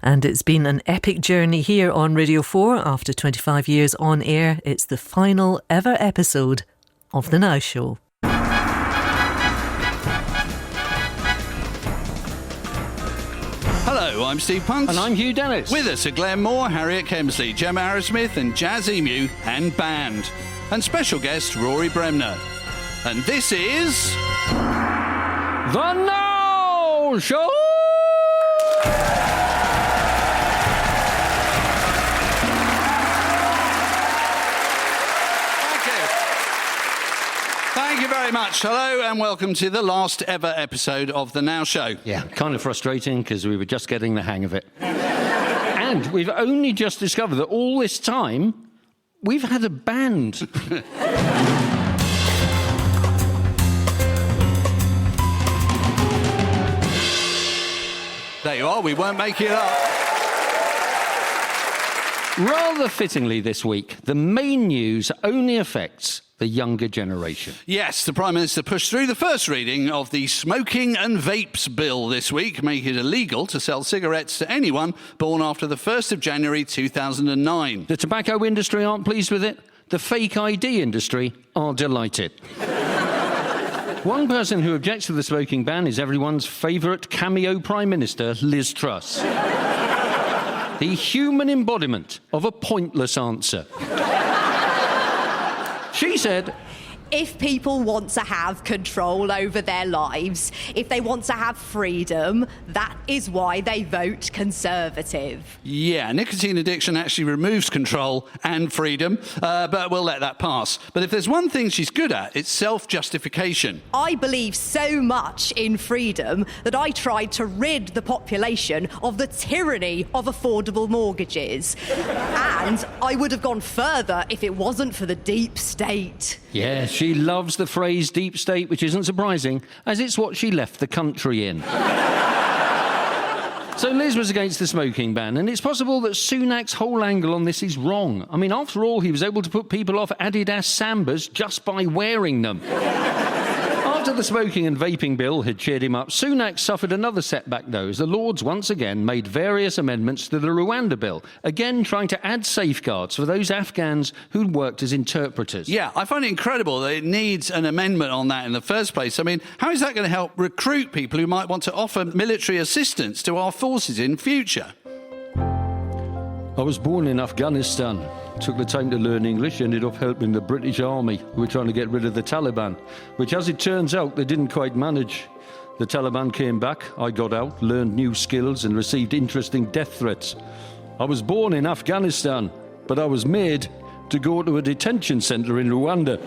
And it's been an epic journey here on Radio 4. After 25 years on air, it's the final ever episode of The Now Show. Hello, I'm Steve Punt. And I'm Hugh Dennis. With us are Glenn Moore, Harriet, Kemsley, Gemma Harrismith and Jazz Emu and band. And special guest Rory Bremner. And this is... The Now Show! Thank you very much. Hello and welcome to the last ever episode of The Now Show. Yeah, kind of frustrating because we were just getting the hang of it. And we've only just discovered that all this time, we've had a band. There you are, we won't make it up. Rather fittingly this week, the main news only affects the younger generation. Yes, the Prime Minister pushed through the first reading of the Smoking and Vapes Bill this week, making it illegal to sell cigarettes to anyone born after the 1st of January 2009. The tobacco industry aren't pleased with it. The fake ID industry are delighted. One person who objects to the smoking ban is everyone's favourite cameo Prime Minister, Liz Truss. The human embodiment of a pointless answer. She said, if people want to have control over their lives, if they want to have freedom, that is why they vote Conservative. Yeah, nicotine addiction actually removes control and freedom, but we'll let that pass. But if there's one thing she's good at, it's self-justification. I believe so much in freedom that I tried to rid the population of the tyranny of affordable mortgages. And I would have gone further if it wasn't for the deep state. Yeah, she loves the phrase deep state, which isn't surprising, as it's what she left the country in. So Liz was against the smoking ban, and it's possible that Sunak's whole angle on this is wrong. I mean, after all, he was able to put people off Adidas Sambas just by wearing them. After the smoking and vaping bill had cheered him up, Sunak suffered another setback, though, as the Lords once again made various amendments to the Rwanda bill, again trying to add safeguards for those Afghans who'd worked as interpreters. Yeah, I find it incredible that it needs an amendment on that in the first place. I mean, how is that going to help recruit people who might want to offer military assistance to our forces in future? I was born in Afghanistan. Took the time to learn English, ended up helping the British Army, who were trying to get rid of the Taliban, which, as it turns out, they didn't quite manage. The Taliban came back, I got out, learned new skills and received interesting death threats. I was born in Afghanistan, but I was made to go to a detention centre in Rwanda.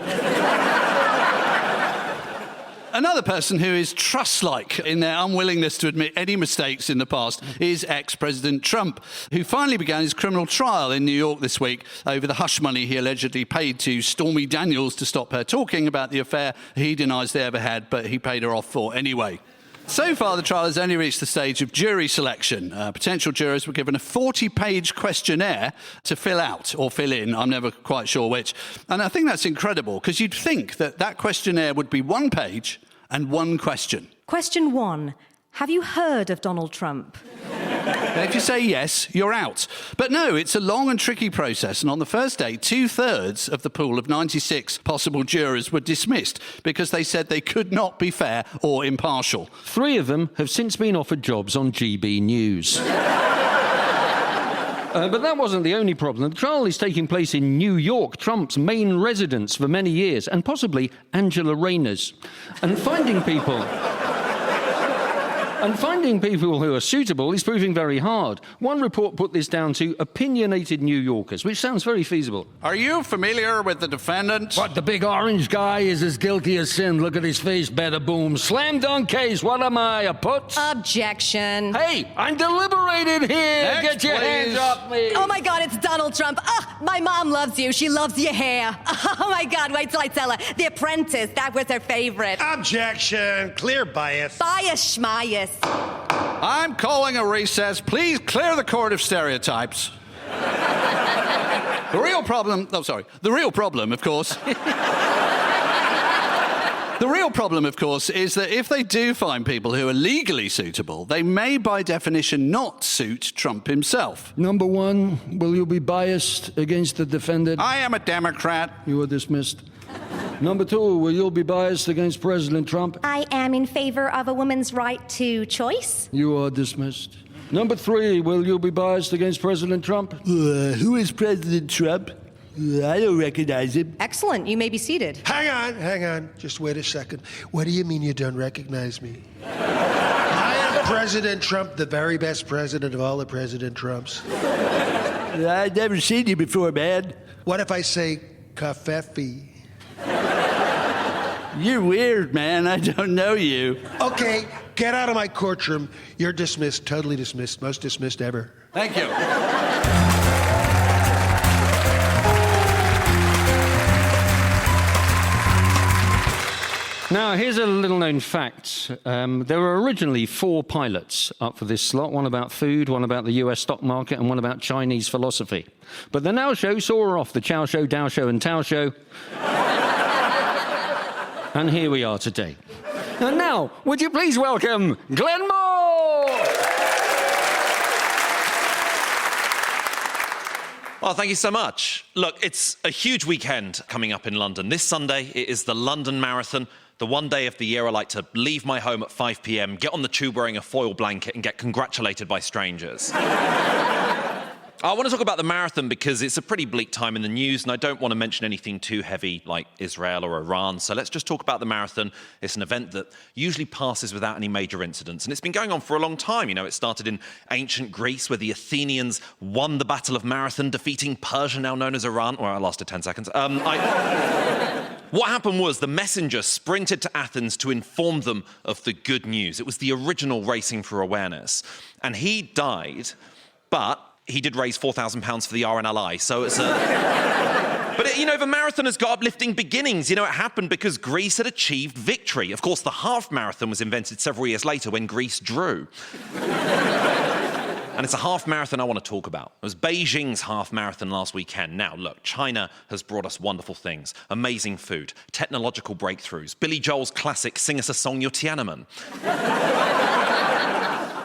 Another person who is Truss-like in their unwillingness to admit any mistakes in the past is ex-President Trump, who finally began his criminal trial in New York this week over the hush money he allegedly paid to Stormy Daniels to stop her talking about the affair he denies they ever had, but he paid her off for anyway. So far, the trial has only reached the stage of jury selection. Potential jurors were given a 40-page questionnaire to fill out or fill in. I'm never quite sure which. And I think that's incredible, because you'd think that that questionnaire would be one page and one question. Question 1. Have you heard of Donald Trump? And if you say yes, you're out. But no, it's a long and tricky process, and on the first day, 2/3 of the pool of 96 possible jurors were dismissed because they said they could not be fair or impartial. 3 of them have since been offered jobs on GB News. But that wasn't the only problem. The trial is taking place in New York, Trump's main residence for many years, and possibly Angela Rayner's. And finding people who are suitable is proving very hard. One report put this down to opinionated New Yorkers, which sounds very feasible. Are you familiar with the defendant? What, the big orange guy is as guilty as sin. Look at his face, bada boom. Slam dunk case. What am I, a putz? Objection. Hey, I'm deliberated here. Next, Get your hands please. off me. Oh my God, it's Donald Trump. My mom loves you. She loves your hair. Oh my God, wait till I tell her. The Apprentice, that was her favorite. Objection. Clear bias. Bias schmias. I'm calling a recess. Please clear the court of stereotypes. The real problem, of course, The real problem, of course, is that if they do find people who are legally suitable, they may, by definition, not suit Trump himself. Number one, will you be biased against the defendant? I am a Democrat. You are dismissed. Number two, will you be biased against President Trump? I am in favor of a woman's right to choice. You are dismissed. Number three, will you be biased against President Trump? Who is President Trump? I don't recognize him. Excellent. You may be seated. Hang on. Just wait a second. What do you mean you don't recognize me? I am President Trump, the very best president of all the President Trumps. I've never seen you before, man. What if I say kafefi? You're weird, man. I don't know you. Okay, get out of my courtroom. You're dismissed, totally dismissed, most dismissed ever. Thank you. Now, here's a little-known fact. There were originally 4 pilots up for this slot, one about food, one about the US stock market, and one about Chinese philosophy. But the Now Show saw her off, the Chow Show, Dow Show, and Tao Show. And here we are today. And now, would you please welcome Glenn Moore! Well, thank you so much. Look, it's a huge weekend coming up in London. This Sunday, it is the London Marathon, the one day of the year I like to leave my home at 5 p.m, get on the tube wearing a foil blanket and get congratulated by strangers. I want to talk about the marathon because it's a pretty bleak time in the news, and I don't want to mention anything too heavy like Israel or Iran. So let's just talk about the marathon. It's an event that usually passes without any major incidents, and it's been going on for a long time. You know, it started in ancient Greece, where the Athenians won the Battle of Marathon, defeating Persia, now known as Iran. Well, I lasted 10 seconds. What happened was the messenger sprinted to Athens to inform them of the good news. It was the original Racing for Awareness, and he died, but he did raise £4,000 for the RNLI, so it's a... But, you know, the marathon has got uplifting beginnings. You know, it happened because Greece had achieved victory. Of course, the half marathon was invented several years later when Greece drew. And it's a half marathon I want to talk about. It was Beijing's half marathon last weekend. Now, look, China has brought us wonderful things. Amazing food, technological breakthroughs, Billy Joel's classic Sing Us a Song, You're Tiananmen.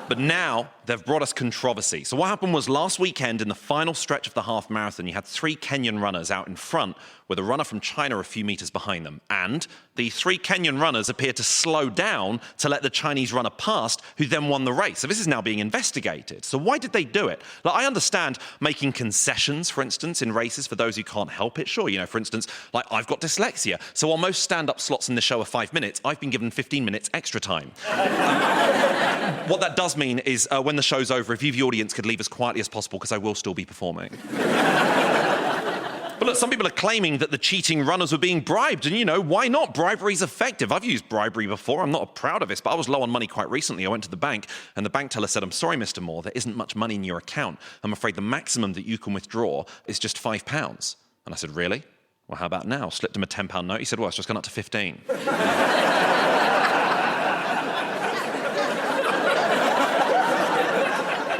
But now they've brought us controversy. So what happened was last weekend in the final stretch of the half marathon, you had 3 Kenyan runners out in front with a runner from China a few meters behind them. And the 3 Kenyan runners appeared to slow down to let the Chinese runner past, who then won the race. So this is now being investigated. So why did they do it? Like, I understand making concessions, for instance, in races for those who can't help it. Sure, you know, for instance, like I've got dyslexia. So while most stand-up slots in the show are 5 minutes, I've been given 15 minutes extra time. What that does mean is when the show's over, if you, the audience, could leave as quietly as possible, because I will still be performing. But look, some people are claiming that the cheating runners were being bribed, and, you know, why not? Bribery's effective. I've used bribery before. I'm not proud of this, but I was low on money quite recently. I went to the bank, and the bank teller said, "I'm sorry, Mr. Moore, there isn't much money in your account. I'm afraid the maximum that you can withdraw is just £5. And I said, "Really? Well, how about now?" Slipped him a £10 note. He said, "Well, it's just gone up to 15."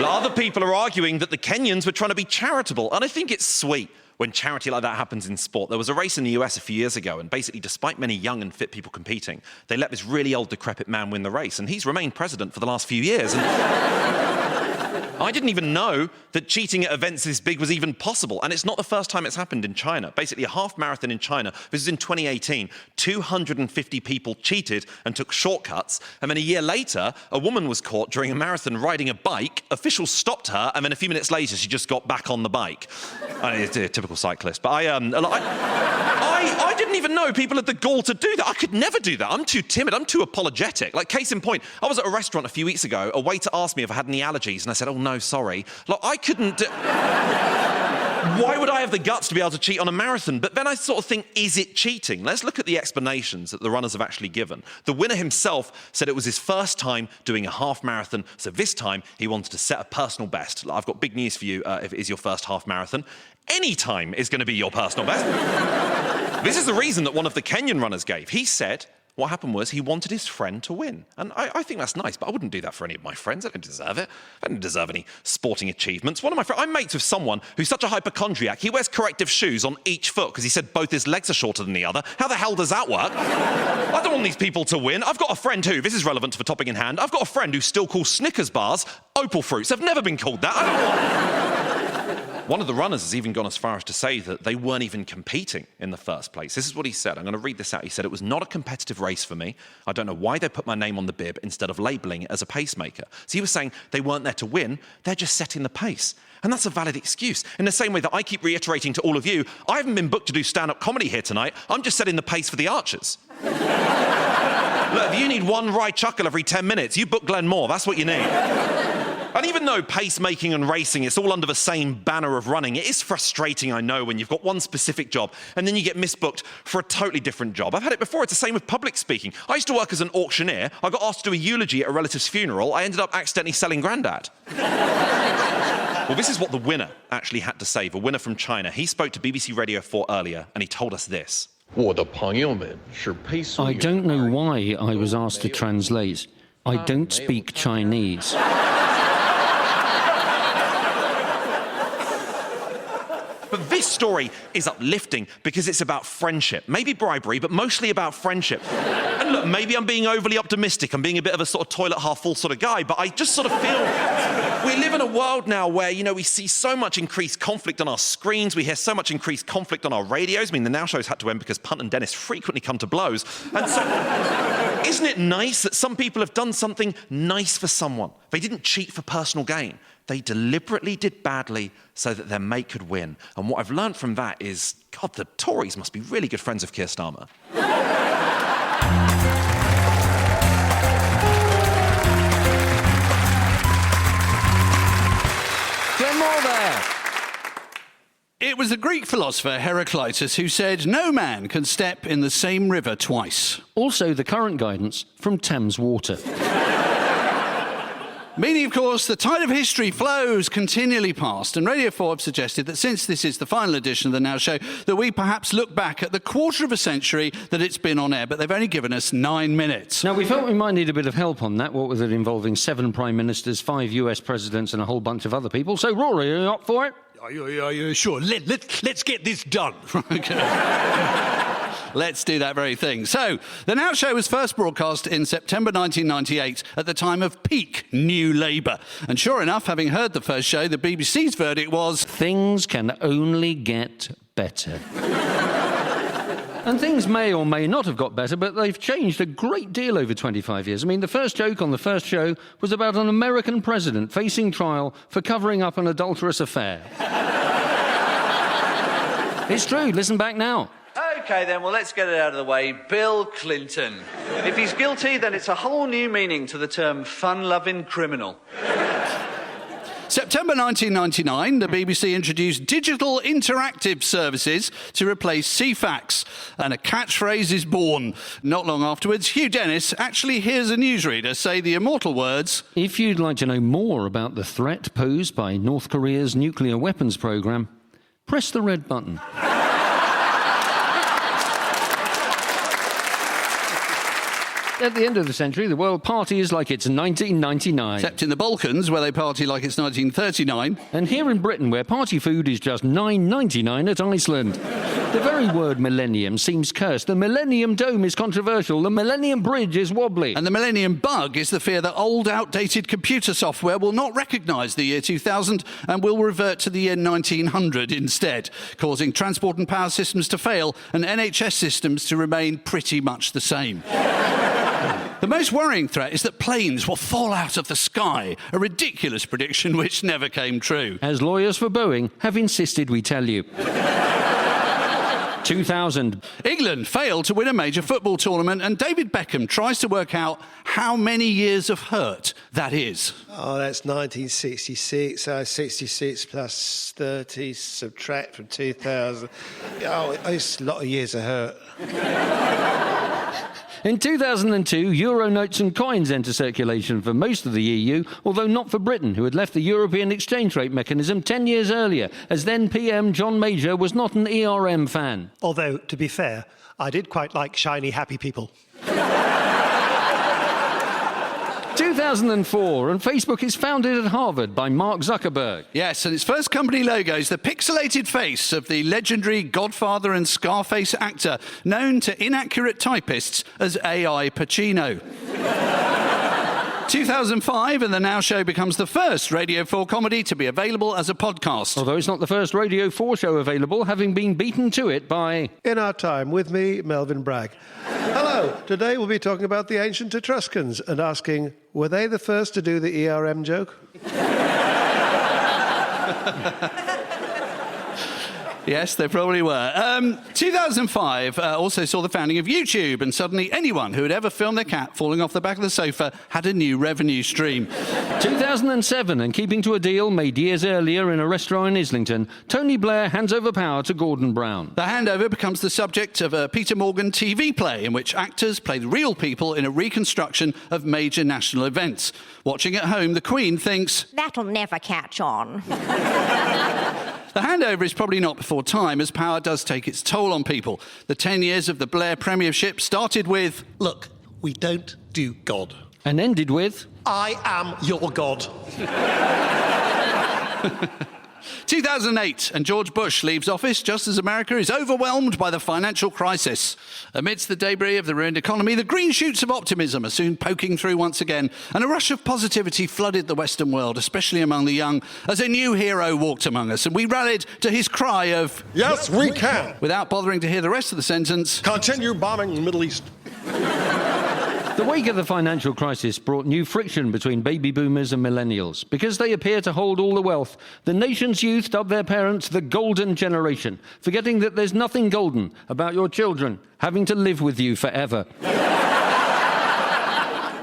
Other people are arguing that the Kenyans were trying to be charitable, and I think it's sweet when charity like that happens in sport. There was a race in the US a few years ago, and basically, despite many young and fit people competing, they let this really old, decrepit man win the race, and he's remained president for the last few years. And I didn't even know that cheating at events this big was even possible, and it's not the first time it's happened in China. Basically, a half marathon in China, this was in 2018, 250 people cheated and took shortcuts, and then a year later, a woman was caught during a marathon riding a bike. Officials stopped her, and then a few minutes later, she just got back on the bike. It's a typical cyclist, but I didn't even know people had the gall to do that. I could never do that. I'm too timid. I'm too apologetic. Like, case in point, I was at a restaurant a few weeks ago. A waiter asked me if I had any allergies, and I said, "Oh, no, sorry." Like, I couldn't... Why would I have the guts to be able to cheat on a marathon? But then I sort of think, is it cheating? Let's look at the explanations that the runners have actually given. The winner himself said it was his first time doing a half marathon, so this time he wanted to set a personal best. I've got big news for you if it is your first half marathon. Any time is going to be your personal best. This is the reason that one of the Kenyan runners gave. He said, What happened was he wanted his friend to win. And I think that's nice, but I wouldn't do that for any of my friends. I don't deserve it. I don't deserve any sporting achievements. One of my friends, I'm mates with someone who's such a hypochondriac, he wears corrective shoes on each foot because he said both his legs are shorter than the other. How the hell does that work? I don't want these people to win. I've got a friend who, this is relevant to the topic in hand, I've got a friend who still calls Snickers bars opal fruits. They've never been called that. I don't want... One of the runners has even gone as far as to say that they weren't even competing in the first place. This is what he said. I'm going to read this out. He said, "It was not a competitive race for me. I don't know why they put my name on the bib instead of labelling it as a pacemaker." So he was saying they weren't there to win. They're just setting the pace. And that's a valid excuse. In the same way that I keep reiterating to all of you, I haven't been booked to do stand-up comedy here tonight. I'm just setting the pace for the Archers. Look, if you need one wry chuckle every 10 minutes, you book Glenn Moore. That's what you need. And even though pacemaking and racing, it's all under the same banner of running, it is frustrating, I know, when you've got one specific job and then you get misbooked for a totally different job. I've had it before. It's the same with public speaking. I used to work as an auctioneer. I got asked to do a eulogy at a relative's funeral. I ended up accidentally selling Grandad. Well, this is what the winner actually had to say, the winner from China. He spoke to BBC Radio 4 earlier and he told us this. I don't know why I was asked to translate. I don't speak Chinese. But this story is uplifting because it's about friendship. Maybe bribery, but mostly about friendship. And look, maybe I'm being overly optimistic. I'm being a bit of a sort of toilet half full sort of guy, but I just sort of feel we live in a world now where, you know, we see so much increased conflict on our screens. We hear so much increased conflict on our radios. I mean, the Now Show's had to end because Punt and Dennis frequently come to blows. And so, isn't it nice that some people have done something nice for someone? They didn't cheat for personal gain. They deliberately did badly so that their mate could win. And what I've learned from that is, God, the Tories must be really good friends of Keir Starmer. Glenn Moore there. It was the Greek philosopher Heraclitus who said, "No man can step in the same river twice." Also, the current guidance from Thames Water. Meaning, of course, the tide of history flows continually past, and Radio 4 have suggested that since this is the final edition of the Now Show, that we perhaps look back at the quarter of a century that it's been on air, but they've only given us 9 minutes. Now, we felt we might need a bit of help on that, what with it involving 7 prime ministers, 5 US presidents and a whole bunch of other people. So, Rory, are you up for it? Yeah, sure. Let's get this done. Okay. Let's do that very thing. So, the Now Show was first broadcast in September 1998 at the time of peak New Labour. And sure enough, having heard the first show, the BBC's verdict was... Things can only get better. And things may or may not have got better, but they've changed a great deal over 25 years. I mean, the first joke on the first show was about an American president facing trial for covering up an adulterous affair. It's true. Listen back now. OK, then, well, let's get it out of the way. Bill Clinton. If he's guilty, then it's a whole new meaning to the term fun-loving criminal. September 1999, the BBC introduced digital interactive services to replace CFAX, and a catchphrase is born. Not long afterwards, Hugh Dennis actually hears a newsreader say the immortal words... If you'd like to know more about the threat posed by North Korea's nuclear weapons program, press the red button. At the end of the century, the world parties like it's 1999. Except in the Balkans, where they party like it's 1939. And here in Britain, where party food is just $9.99 at Iceland. The very word millennium seems cursed. The Millennium Dome is controversial. The Millennium Bridge is wobbly. And the Millennium Bug is the fear that old, outdated computer software will not recognise the year 2000 and will revert to the year 1900 instead, causing transport and power systems to fail and NHS systems to remain pretty much the same. The most worrying threat is that planes will fall out of the sky, a ridiculous prediction which never came true. As lawyers for Boeing have insisted we tell you. 2000. England failed to win a major football tournament, and David Beckham tries to work out how many years of hurt that is. Oh, that's 1966. 66 plus 30, subtract from 2000. Oh, it's a lot of years of hurt. In 2002, euro notes and coins entered circulation for most of the EU, although not for Britain, who had left the European exchange rate mechanism 10 years earlier, as then PM John Major was not an ERM fan. Although, to be fair, I did quite like shiny, happy people. 2004, and Facebook is founded at Harvard by Mark Zuckerberg. Yes, and its first company logo is the pixelated face of the legendary Godfather and Scarface actor, known to inaccurate typists as AI Pacino. 2005, and the Now Show becomes the first Radio 4 comedy to be available as a podcast. Although it's not the first Radio 4 show available, having been beaten to it by... In Our Time, with me, Melvyn Bragg. Hello. Today we'll be talking about the ancient Etruscans and asking, were they the first to do the ERM joke? Yes, they probably were. 2005 also saw the founding of YouTube, and suddenly anyone who had ever filmed their cat falling off the back of the sofa had a new revenue stream. 2007, and keeping to a deal made years earlier in a restaurant in Islington, Tony Blair hands over power to Gordon Brown. The handover becomes the subject of a Peter Morgan TV play in which actors play the real people in a reconstruction of major national events. Watching at home, the Queen thinks, That'll never catch on. the handover is probably not before time, as power does take its toll on people. The 10 years of the Blair premiership started with... Look, we don't do God. And ended with... I am your God. 2008, and George Bush leaves office just as America is overwhelmed by the financial crisis. Amidst the debris of the ruined economy, the green shoots of optimism are soon poking through once again, and a rush of positivity flooded the Western world, especially among the young, as a new hero walked among us, and we rallied to his cry of... Yes, we can! Without bothering to hear the rest of the sentence... Continue bombing the Middle East. The wake of the financial crisis brought new friction between baby boomers and millennials. Because they appear to hold all the wealth, the nation's youth dubbed their parents the golden generation, forgetting that there's nothing golden about your children having to live with you forever.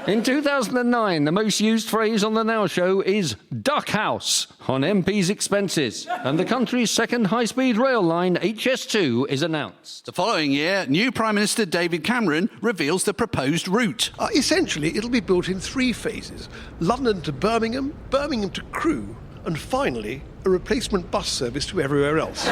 In 2009, the most used phrase on the Now Show is duck house on MPs' expenses, and the country's second high-speed rail line, HS2, is announced. The following year, new Prime Minister David Cameron reveals the proposed route. Essentially, it'll be built in 3 phases. London to Birmingham, Birmingham to Crewe, and finally, a replacement bus service to everywhere else.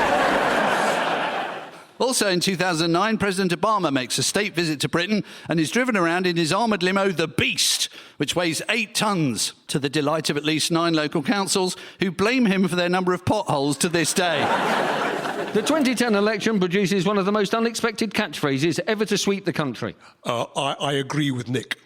Also in 2009, President Obama makes a state visit to Britain and is driven around in his armoured limo, the Beast, which weighs 8 tonnes, to the delight of at least 9 local councils who blame him for their number of potholes to this day. The 2010 election produces one of the most unexpected catchphrases ever to sweep the country. I agree with Nick.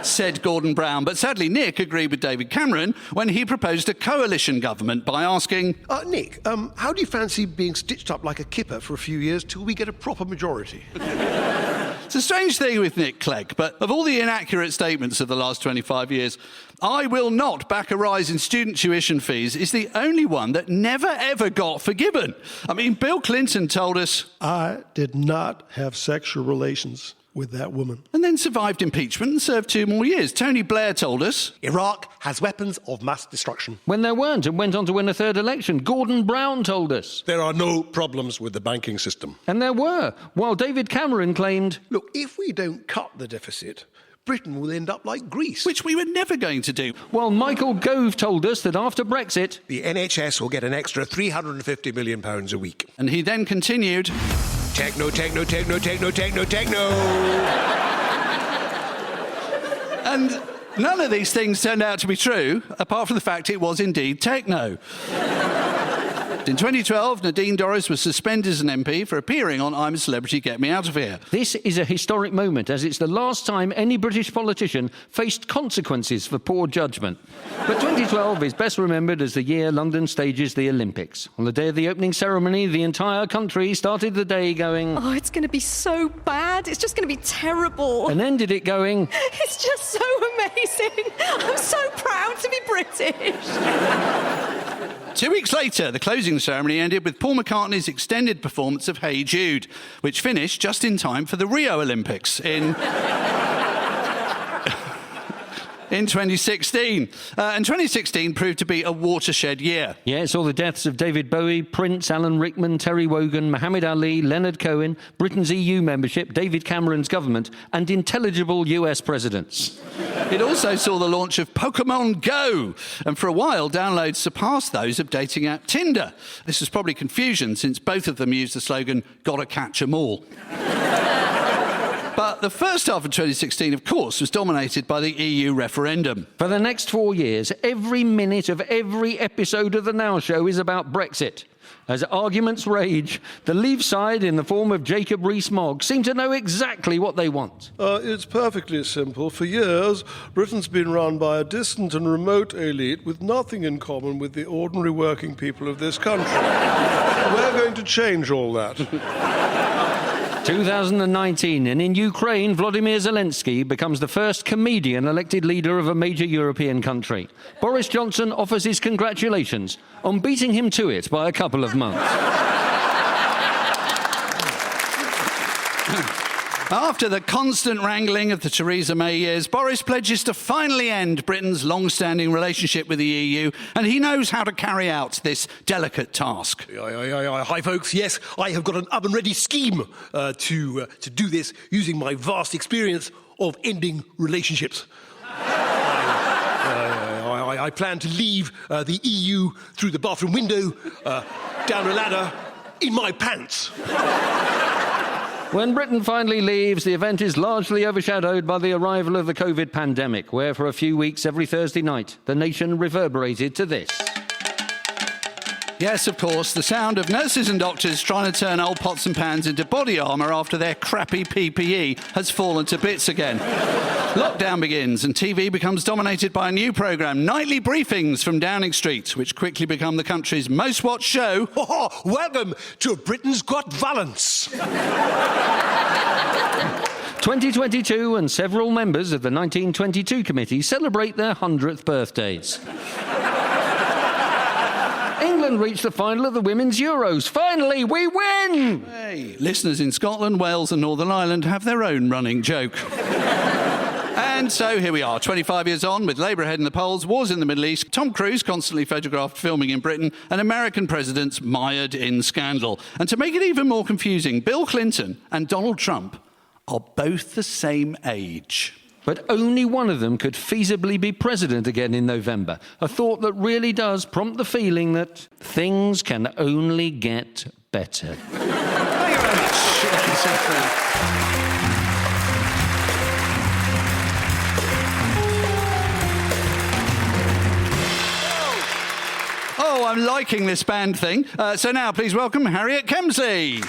Said Gordon Brown. But sadly, Nick agreed with David Cameron when he proposed a coalition government by asking... Nick, how do you fancy being stitched up like a kipper for a few years till we get a proper majority? It's a strange thing with Nick Clegg, but of all the inaccurate statements of the last 25 years, I will not back a rise in student tuition fees is the only one that never, ever got forgiven. I mean, Bill Clinton told us... I did not have sexual relations with that woman. And then survived impeachment and served 2 more years. Tony Blair told us... Iraq has weapons of mass destruction. When there weren't, and went on to win a 3rd election. Gordon Brown told us... There are no problems with the banking system. And there were, while David Cameron claimed... Look, if we don't cut the deficit, Britain will end up like Greece. Which we were never going to do. While Michael Gove told us that after Brexit... The NHS will get an extra £350 million a week. And he then continued... Techno, techno, techno, techno, techno, techno. And none of these things turned out to be true, apart from the fact it was indeed techno. In 2012, Nadine Dorries was suspended as an MP for appearing on I'm a Celebrity, Get Me Out of Here. This is a historic moment, as it's the last time any British politician faced consequences for poor judgment. But 2012 is best remembered as the year London stages the Olympics. On the day of the opening ceremony, the entire country started the day going... Oh, it's going to be so bad. It's just going to be terrible. And ended it going... It's just so amazing. I'm so proud to be British. 2 weeks later, the closing ceremony ended with Paul McCartney's extended performance of Hey Jude, which finished just in time for the Rio Olympics in in 2016. And 2016 proved to be a watershed year. Yeah, it saw the deaths of David Bowie, Prince, Alan Rickman, Terry Wogan, Muhammad Ali, Leonard Cohen, Britain's EU membership, David Cameron's government, and intelligible US presidents. It also saw the launch of Pokemon Go, and for a while, downloads surpassed those of dating app Tinder. This was probably confusion, since both of them used the slogan, "Gotta catch 'em all." But the first half of 2016, of course, was dominated by the EU referendum. For the next 4 years, every minute of every episode of The Now Show is about Brexit. As arguments rage, the Leave side, in the form of Jacob Rees-Mogg, seem to know exactly what they want. It's perfectly simple. For years, Britain's been run by a distant and remote elite with nothing in common with the ordinary working people of this country. We're going to change all that. 2019, and in Ukraine, Volodymyr Zelensky becomes the first comedian elected leader of a major European country. Boris Johnson offers his congratulations on beating him to it by a couple of months. After the constant wrangling of the Theresa May years, Boris pledges to finally end Britain's long-standing relationship with the EU, and he knows how to carry out this delicate task. Hi, folks. Yes, I have got an oven-ready scheme to do this using my vast experience of ending relationships. I plan to leave the EU through the bathroom window, down a ladder, in my pants. When Britain finally leaves, the event is largely overshadowed by the arrival of the COVID pandemic, where for a few weeks every Thursday night, the nation reverberated to this. Yes, of course, the sound of nurses and doctors trying to turn old pots and pans into body armour after their crappy PPE has fallen to bits again. Lockdown begins and TV becomes dominated by a new programme, Nightly Briefings from Downing Street, which quickly become the country's most watched show. Welcome to Britain's Got Valance. 2022 and several members of the 1922 committee celebrate their 100th birthdays. England reached the final of the Women's Euros. Finally, we win! Hey, listeners in Scotland, Wales and Northern Ireland have their own running joke. And so here we are, 25 years on, with Labour ahead in the polls, wars in the Middle East, Tom Cruise constantly photographed filming in Britain, and American presidents mired in scandal. And to make it even more confusing, Bill Clinton and Donald Trump are both the same age. But only one of them could feasibly be president again in November. A thought that really does prompt the feeling that things can only get better. Thank you very much. Oh, I'm liking this band thing. So now please welcome Harriet Kemsley.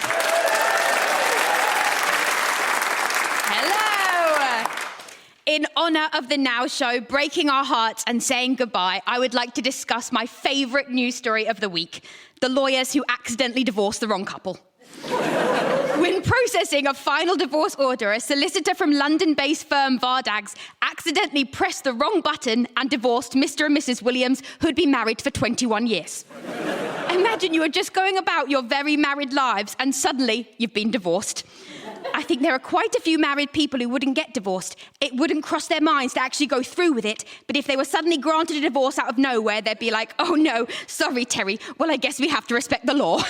In honour of the Now Show, breaking our hearts and saying goodbye, I would like to discuss my favourite news story of the week, the lawyers who accidentally divorced the wrong couple. When processing a final divorce order, a solicitor from London-based firm Vardags accidentally pressed the wrong button and divorced Mr. and Mrs. Williams, who'd been married for 21 years. Imagine you are just going about your very married lives and suddenly you've been divorced. I think there are quite a few married people who wouldn't get divorced. It wouldn't cross their minds to actually go through with it, but if they were suddenly granted a divorce out of nowhere, they'd be like, oh no, sorry, Terry, well, I guess we have to respect the law.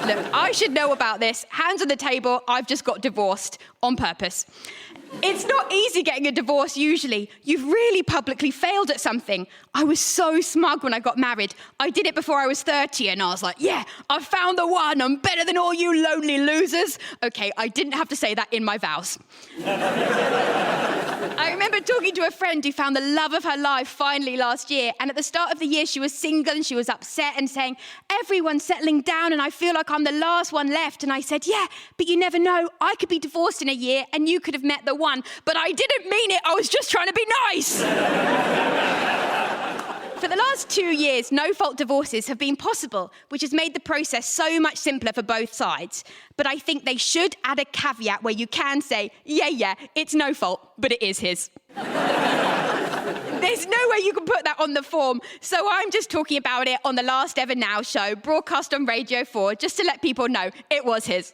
Look, I should know about this. Hands on the table, I've just got divorced on purpose. It's not easy getting a divorce usually. You've really publicly failed at something. I was so smug when I got married. I did it before I was 30 and I was like, yeah, I found the one. I'm better than all you lonely losers. Okay, I didn't have to say that in my vows. I remember talking to a friend who found the love of her life finally last year, and at the start of the year she was single and she was upset and saying, everyone's settling down and I feel like I'm the last one left. And I said, yeah, but you never know. I could be divorced in a year and you could have met the one, but I didn't mean it. I was just trying to be nice. For the last 2 years, no-fault divorces have been possible, which has made the process so much simpler for both sides. But I think they should add a caveat where you can say, yeah, it's no fault, but it is his. There's no way you can put that on the form, so I'm just talking about it on the last ever Now Show, broadcast on Radio 4, just to let people know it was his.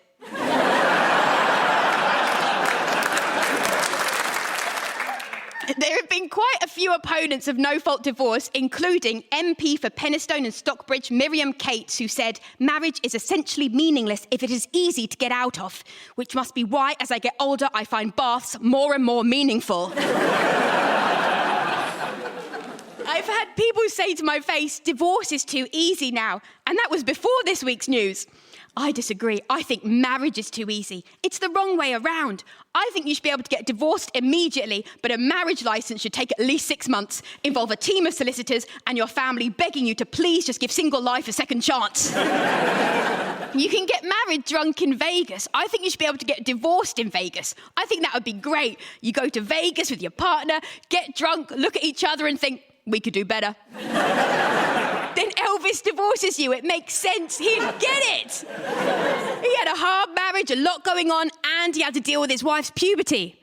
There have been quite a few opponents of no-fault divorce, including MP for Penistone and Stockbridge, Miriam Cates, who said, marriage is essentially meaningless if it is easy to get out of, which must be why, as I get older, I find baths more and more meaningful. I've had people say to my face, divorce is too easy now, and that was before this week's news. I disagree. I think marriage is too easy. It's the wrong way around. I think you should be able to get divorced immediately, but a marriage licence should take at least 6 months, involve a team of solicitors and your family begging you to please just give single life a second chance. You can get married drunk in Vegas. I think you should be able to get divorced in Vegas. I think that would be great. You go to Vegas with your partner, get drunk, look at each other and think, we could do better. Then Elvis divorces you. It makes sense. He'd get it. He had a hard marriage, a lot going on, and he had to deal with his wife's puberty.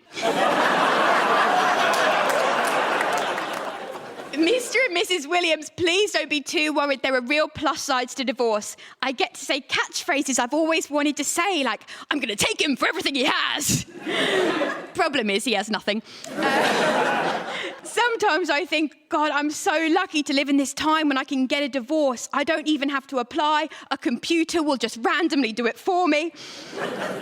Mr. and Mrs. Williams, please don't be too worried. There are real plus sides to divorce. I get to say catchphrases I've always wanted to say, like, I'm going to take him for everything he has. Problem is, he has nothing. Sometimes I think, God, I'm so lucky to live in this time when I can get a divorce. I don't even have to apply. A computer will just randomly do it for me.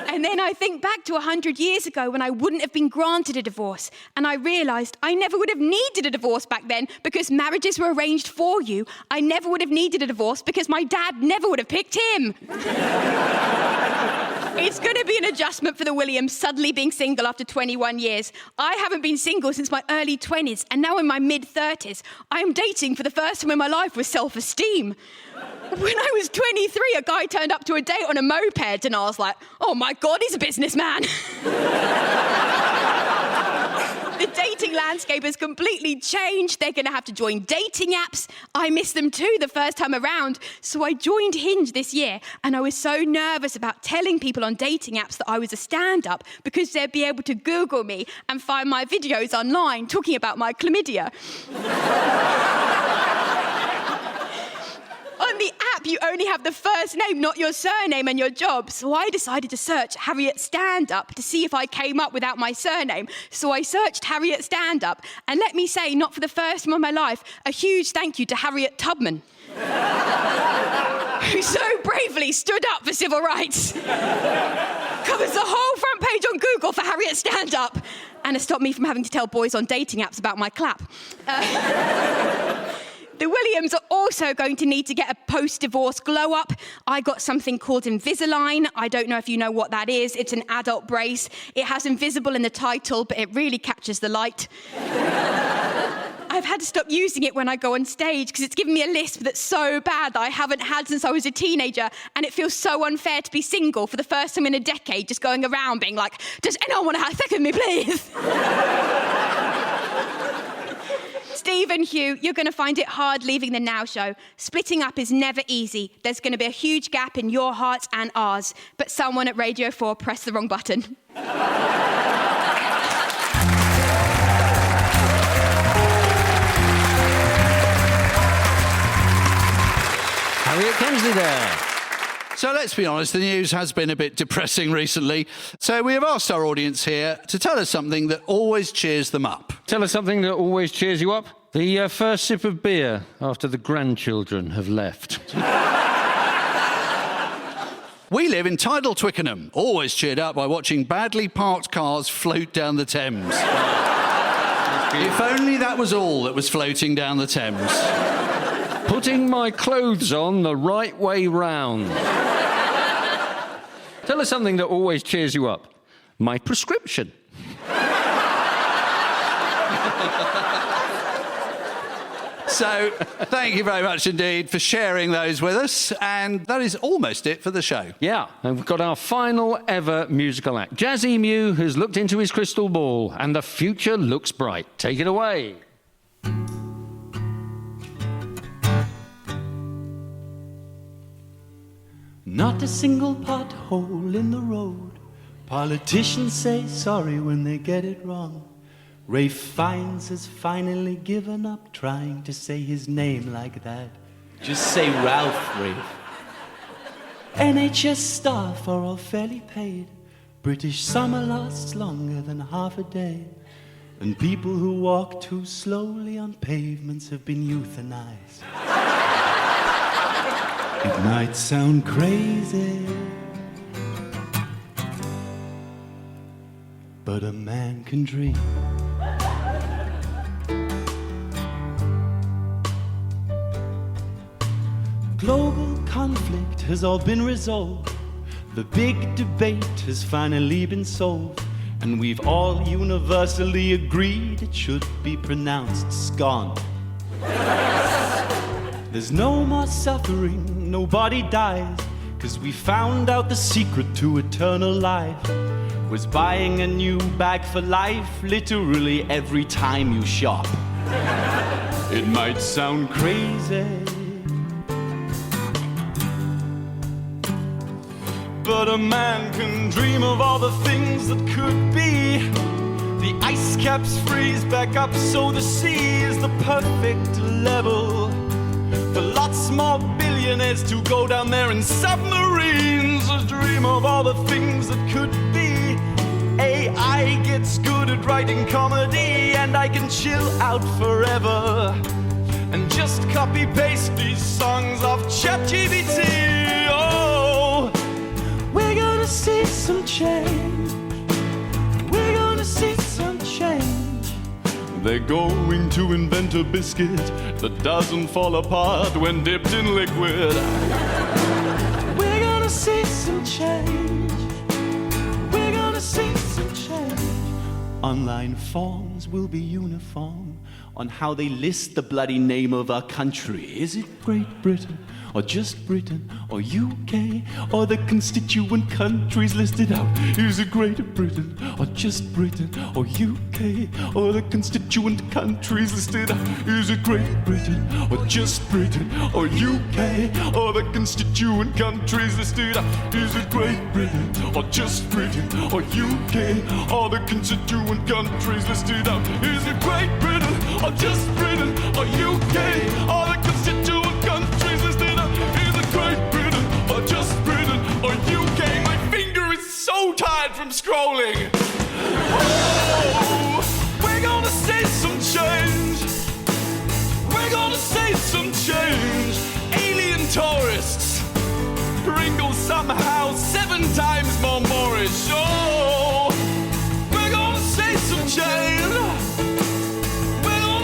And then I think back to 100 years ago when I wouldn't have been granted a divorce. And I realised I never would have needed a divorce back then because marriages were arranged for you. I never would have needed a divorce because my dad never would have picked him. It's going to be an adjustment for the Williams suddenly being single after 21 years. I haven't been single since my early 20s, and now in my mid-30s, I am dating for the first time in my life with self-esteem. When I was 23, a guy turned up to a date on a moped, and I was like, oh my God, he's a businessman. The dating landscape has completely changed. They're going to have to join dating apps. I missed them too the first time around. So I joined Hinge this year, and I was so nervous about telling people on dating apps that I was a stand-up because they'd be able to Google me and find my videos online talking about my chlamydia. On the app, you only have the first name, not your surname and your job. So I decided to search Harriet Stand-Up to see if I came up without my surname. So I searched Harriet Stand-Up. And let me say, not for the first time in my life, a huge thank you to Harriet Tubman, who so bravely stood up for civil rights. Covers the whole front page on Google for Harriet Stand-Up. And it stopped me from having to tell boys on dating apps about my clap. The Williams are also going to need to get a post-divorce glow-up. I got something called Invisalign. I don't know if you know what that is. It's an adult brace. It has invisible in the title, but it really captures the light. I've had to stop using it when I go on stage because it's given me a lisp that's so bad that I haven't had since I was a teenager, and it feels so unfair to be single for the first time in a decade, just going around being like, does anyone want to have sex with me, please? Steve and Hugh, you're going to find it hard leaving the Now Show. Splitting up is never easy. There's going to be a huge gap in your hearts and ours. But someone at Radio 4 pressed the wrong button. Harriet Kemsley there. So let's be honest, the news has been a bit depressing recently. So we have asked our audience here to tell us something that always cheers them up. Tell us something that always cheers you up. The first sip of beer after the grandchildren have left. We live in tidal Twickenham, always cheered up by watching badly parked cars float down the Thames. If only that was all that was floating down the Thames. Putting my clothes on the right way round. Tell us something that always cheers you up. My prescription. So, thank you very much indeed for sharing those with us. And that is almost it for the show. Yeah, and we've got our final ever musical act. Jazzy Mew has looked into his crystal ball, and the future looks bright. Take it away. Not a single pothole in the road. Politicians say sorry when they get it wrong. Rafe Fiennes has finally given up trying to say his name like that. Just say Ralph, Rafe. NHS staff are all fairly paid. British summer lasts longer than half a day. And people who walk too slowly on pavements have been euthanized. It might sound crazy, but a man can dream. Global conflict has all been resolved. The big debate has finally been solved. And we've all universally agreed it should be pronounced scone. There's no more suffering, nobody dies, 'cause we found out the secret to eternal life was buying a new bag for life literally every time you shop. It might sound crazy, but a man can dream of all the things that could be. The ice caps freeze back up so the sea is the perfect level for lots more billionaires to go down there in submarines. Dream of all the things that could be. AI gets good at writing comedy and I can chill out forever and just copy paste these songs off ChatGPT. Oh, we're gonna see some change. We're gonna see some change. They're going to invent a biscuit that doesn't fall apart when dipped in liquid. We're gonna see some change. We're gonna see some change. Online forms will be uniform on how they list the bloody name of our country. Is it Great Britain, or just Britain, or UK, or the constituent countries listed out? Is it Great Britain, or just Britain, or UK, or the constituent countries listed out? Is it Great Britain, or just Britain, or UK, or the constituent countries listed out? Is it Great Britain, or just Britain, or UK, or the constituent countries listed out? Is it Great Britain, or just Britain, or UK, or the constituent countries listed out? Is it Great Britain, or just Britain, or UK? My finger is so tired from scrolling. Oh, we're gonna see some change. We're gonna see some change. Alien tourists, Pringles somehow 7 times more Moorish. Oh, we're gonna see some change.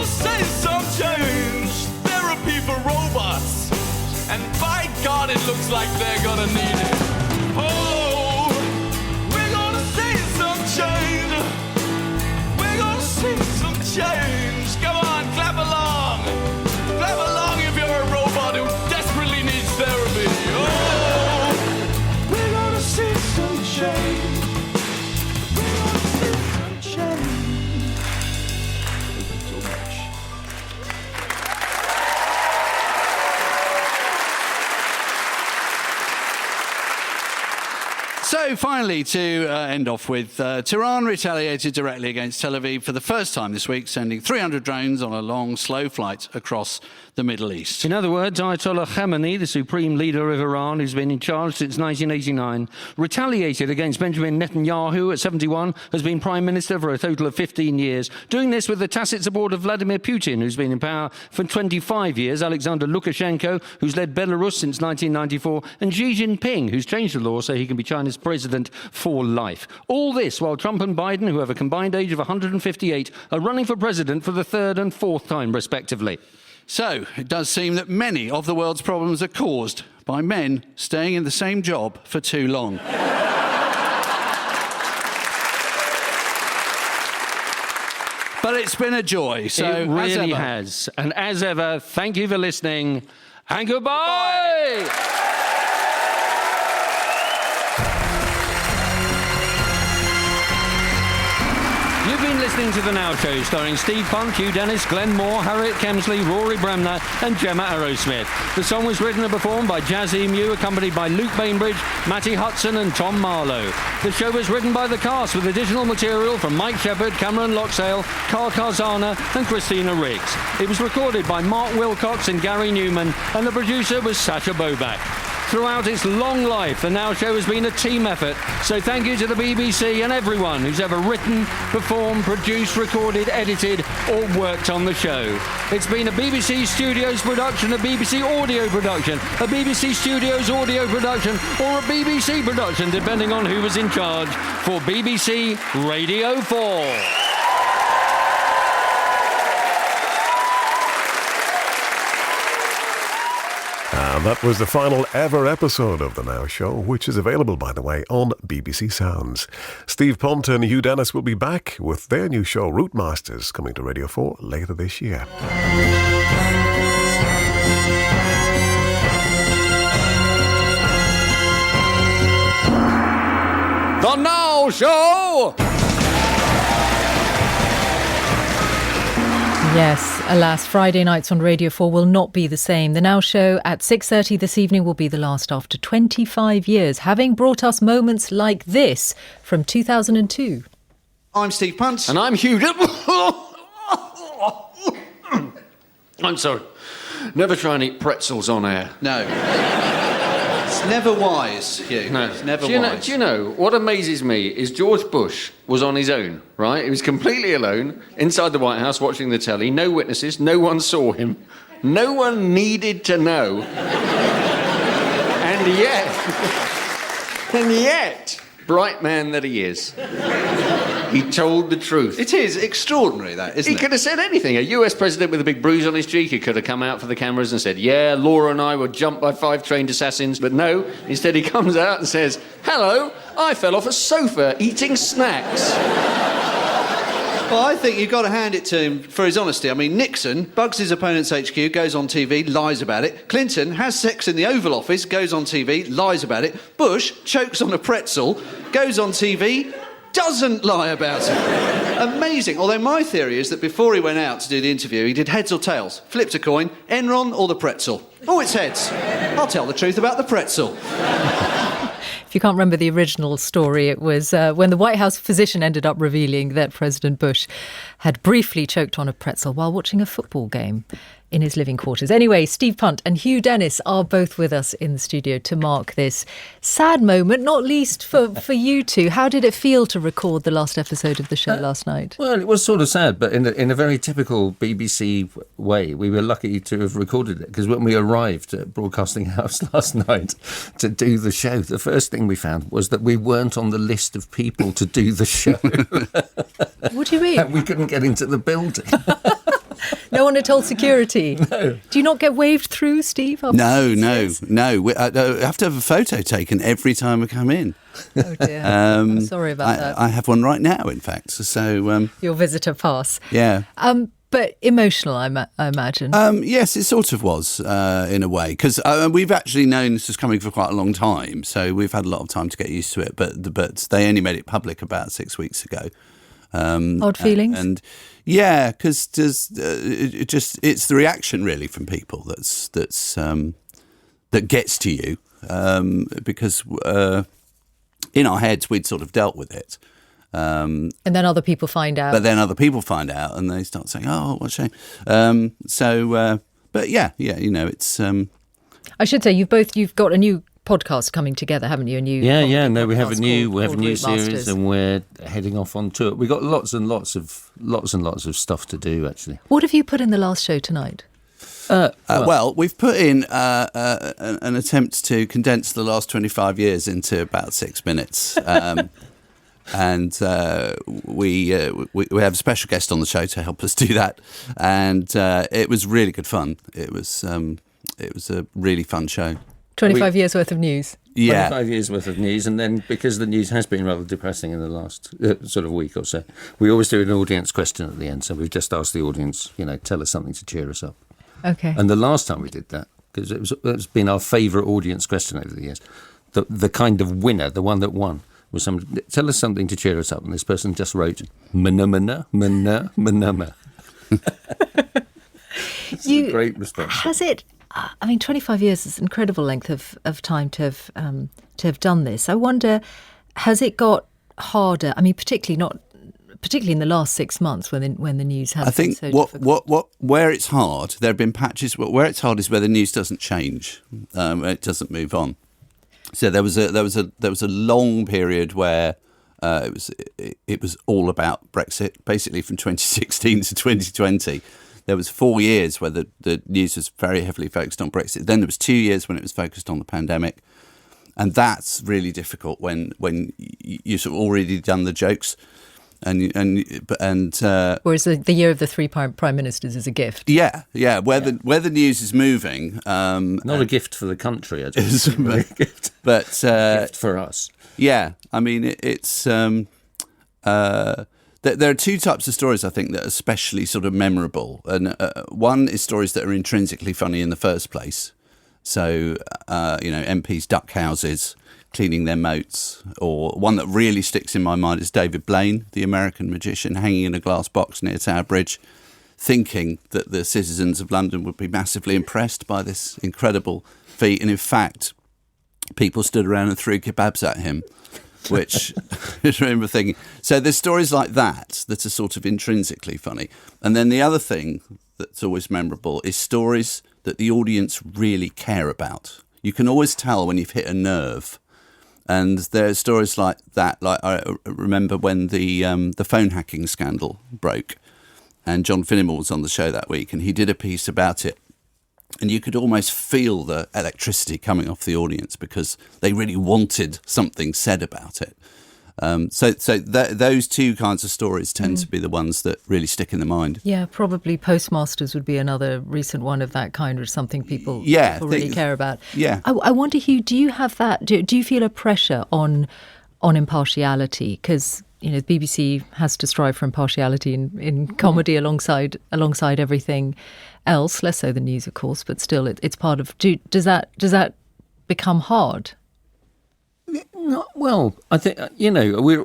Say some change, therapy for robots, and by God it looks like they're gonna need it. Oh, we're gonna see some change. We're gonna see some change. Come on, clap along. Clap along if you're a robot who desperately needs therapy. Oh, we're gonna see some change. We're gonna see some change. So finally, to end off with, Tehran retaliated directly against Tel Aviv for the first time this week, sending 300 drones on a long, slow flight across the Middle East. In other words, Ayatollah Khamenei, the supreme leader of Iran, who's been in charge since 1989, retaliated against Benjamin Netanyahu, who at 71 has been prime minister for a total of 15 years, doing this with the tacit support of Vladimir Putin, who's been in power for 25 years, Alexander Lukashenko, who's led Belarus since 1994, and Xi Jinping, who's changed the law so he can be China's president for life. All this while Trump and Biden, who have a combined age of 158, are running for president for the 3rd and 4th time, respectively. So, it does seem that many of the world's problems are caused by men staying in the same job for too long. But it's been a joy. So it really has. And as ever, thank you for listening, and goodbye. You've been listening to The Now Show, starring Steve Punt, Hugh Dennis, Glenn Moore, Harriet Kemsley, Rory Bremner and Gemma Arrowsmith. The song was written and performed by Jazzy Mew, accompanied by Luke Bainbridge, Matty Hudson and Tom Marlowe. The show was written by the cast with additional material from Mike Shephard, Cameron Loxdale, Carzana and Christina Riggs. It was recorded by Mark Wilcox and Gary Newman, and the producer was Sasha Bobak. Throughout its long life, the Now Show has been a team effort. So thank you to the BBC and everyone who's ever written, performed, produced, recorded, edited, or worked on the show. It's been a BBC Studios production, a BBC Audio production, a BBC Studios Audio production, or a BBC production, depending on who was in charge, for BBC Radio 4. And that was the final ever episode of The Now Show, which is available, by the way, on BBC Sounds. Steve Punt and Hugh Dennis will be back with their new show, Route Masters, coming to Radio 4 later this year. The Now Show! Yes, alas, Friday nights on Radio 4 will not be the same. The Now Show at 6:30 this evening will be the last after 25 years, having brought us moments like this from 2002. I'm Steve Punt. And I'm Hugh. I'm sorry. Never try and eat pretzels on air. No. It's never wise, Hugh. No. It's never wise. Do you know, what amazes me is George Bush was on his own, right? He was completely alone inside the White House watching the telly. No witnesses. No one saw him. No one needed to know. And yet, bright man that he is, he told the truth. It is extraordinary, that, isn't it? He could have said anything. A US president with a big bruise on his cheek, he could have come out for the cameras and said, yeah, Laura and I were jumped by 5 trained assassins. But no, instead he comes out and says, hello, I fell off a sofa eating snacks. Well, I think you've got to hand it to him for his honesty. I mean, Nixon bugs his opponent's HQ, goes on TV, lies about it. Clinton has sex in the Oval Office, goes on TV, lies about it. Bush chokes on a pretzel, goes on TV, doesn't lie about it. Amazing. Although my theory is that before he went out to do the interview, he did heads or tails, flipped a coin, Enron or the pretzel. Oh, it's heads. I'll tell the truth about the pretzel. If you can't remember the original story, it was when the White House physician ended up revealing that President Bush had briefly choked on a pretzel while watching a football game in his living quarters. Anyway, Steve Punt and Hugh Dennis are both with us in the studio to mark this sad moment, not least for you two. How did it feel to record the last episode of the show last night? Well, it was sort of sad, but in a very typical BBC way. We were lucky to have recorded it, because when we arrived at Broadcasting House last night to do the show, the first thing we found was that we weren't on the list of people to do the show. What do you mean? And we couldn't get into the building. No one had told security? No. Do you not get waved through, Steve? No. I have to have a photo taken every time we come in. Oh, dear. I'm sorry about that. I have one right now, in fact. So your visitor pass. Yeah. But emotional, I imagine. Yes, it sort of was, in a way, because we've actually known this was coming for quite a long time, so we've had a lot of time to get used to it, but they only made it public about 6 weeks ago. Odd feelings? And yeah, because it's the reaction really from people that gets to you, because in our heads we'd sort of dealt with it. And then other people find out. But then other people find out and they start saying, oh, what a shame. But yeah, you know, it's... I should say, you've got a new podcast coming together, haven't you? No, we have a new series, Masters. and we're heading off on tour. We've got lots and lots of stuff to do, actually. What have you put in the last show tonight? Well, we've put in an attempt to condense the last 25 years into about 6 minutes. And we have a special guest on the show to help us do that. And it was really good fun. It was a really fun show. 25 years worth of news. Yeah. 25 years worth of news, and then because the news has been rather depressing in the last sort of week or so, we always do an audience question at the end. So we've just asked the audience, tell us something to cheer us up. Okay. And the last time we did that, because it's been our favourite audience question over the years, the kind of winner, the one that won, was somebody, tell us something to cheer us up. And this person just wrote, manumana, manama. It's a great response. Has it... 25 years is an incredible length of time to have done this. I wonder, has it got harder? I mean, particularly not particularly in the last 6 months when the news has been so difficult? Where it's hard, there have been patches. Where it's hard is where the news doesn't change, it doesn't move on. So there was a long period where it was all about Brexit, basically from 2016 to 2020. There was 4 years where the news was very heavily focused on Brexit. Then there was 2 years when it was focused on the pandemic. And that's really difficult when you've sort of already done the jokes, and whereas the year of the three prime ministers is a gift. Yeah. Where the news is moving, not a gift for the country, I just but gift for us. Yeah, I mean it's there are two types of stories I think that are especially sort of memorable, and one is stories that are intrinsically funny in the first place. So, MPs' duck houses, cleaning their moats, or one that really sticks in my mind is David Blaine, the American magician, hanging in a glass box near Tower Bridge, thinking that the citizens of London would be massively impressed by this incredible feat. And in fact, people stood around and threw kebabs at him, which I remember thinking. So there's stories like that are sort of intrinsically funny. And then the other thing that's always memorable is stories that the audience really care about. You can always tell when you've hit a nerve. And there are stories like that. Like I remember when the phone hacking scandal broke, and John Finnemore was on the show that week, and he did a piece about it. And you could almost feel the electricity coming off the audience because they really wanted something said about it. So those two kinds of stories tend to be the ones that really stick in the mind. Yeah, probably Postmasters would be another recent one of that kind, or something people really care about. Yeah. I wonder, Hugh, do you have that? Do you feel a pressure on impartiality? Because the BBC has to strive for impartiality in comedy alongside everything else. Less so the news, of course, but still, it's part of. Does that become hard? Well, I think we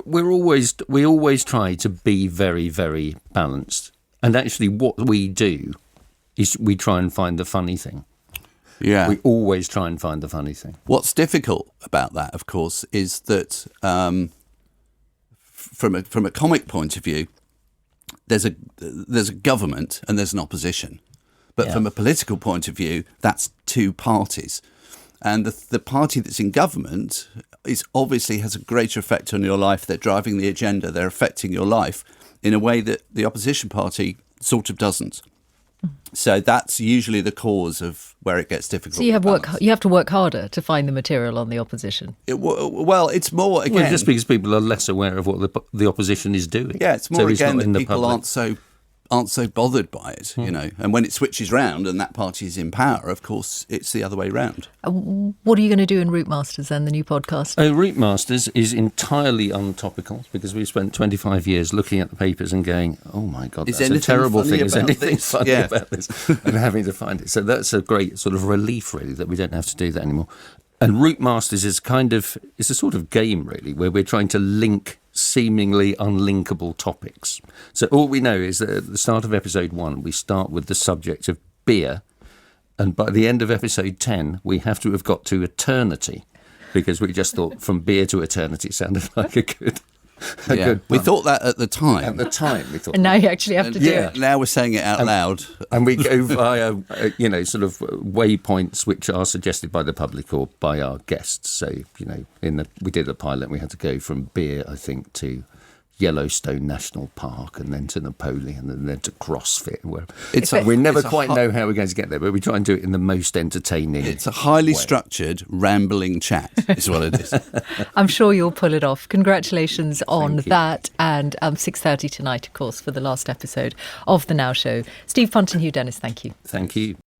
always try to be very, very balanced, and actually, what we do is we try and find the funny thing. Yeah, we always try and find the funny thing. What's difficult about that, of course, is that from a comic point of view, there's a government and there's an opposition, but from a political point of view, that's two parties. And the party that's in government obviously has a greater effect on your life. They're driving the agenda. They're affecting your life in a way that the opposition party sort of doesn't. So that's usually the cause of where it gets difficult. So you have to work harder to find the material on the opposition. Well, it's more again just because people are less aware of what the opposition is doing. Yeah, it's more again that people aren't so bothered by it, And when it switches round and that party is in power, of course, it's the other way round. What are you going to do in Route Masters then, the new podcast? Route Masters is entirely untopical because we've spent 25 years looking at the papers and going, oh my God, that's a terrible thing. Is anything funny about this? And having to find it. So that's a great sort of relief, really, that we don't have to do that anymore. And Route Masters is it's a sort of game, really, where we're trying to link seemingly unlinkable topics. So all we know is that at the start of episode 1, we start with the subject of beer. And by the end of episode 10, we have to have got to eternity, because we just thought from beer to eternity sounded like a good we thought that at the time. At the time, we thought. And now you actually have to do it. Now we're saying it out loud. And we go via, sort of waypoints which are suggested by the public or by our guests. So, we did a pilot and we had to go from beer, I think, to Yellowstone National Park, and then to Napoleon, and then to CrossFit. We never quite know how we're going to get there, but we try and do it in the most entertaining. It's a highly structured, rambling chat, is what it is. I'm sure you'll pull it off. Congratulations on that, and 6:30 tonight, of course, for the last episode of The Now Show. Steve, Punt and Hugh Dennis, thank you. Thank you.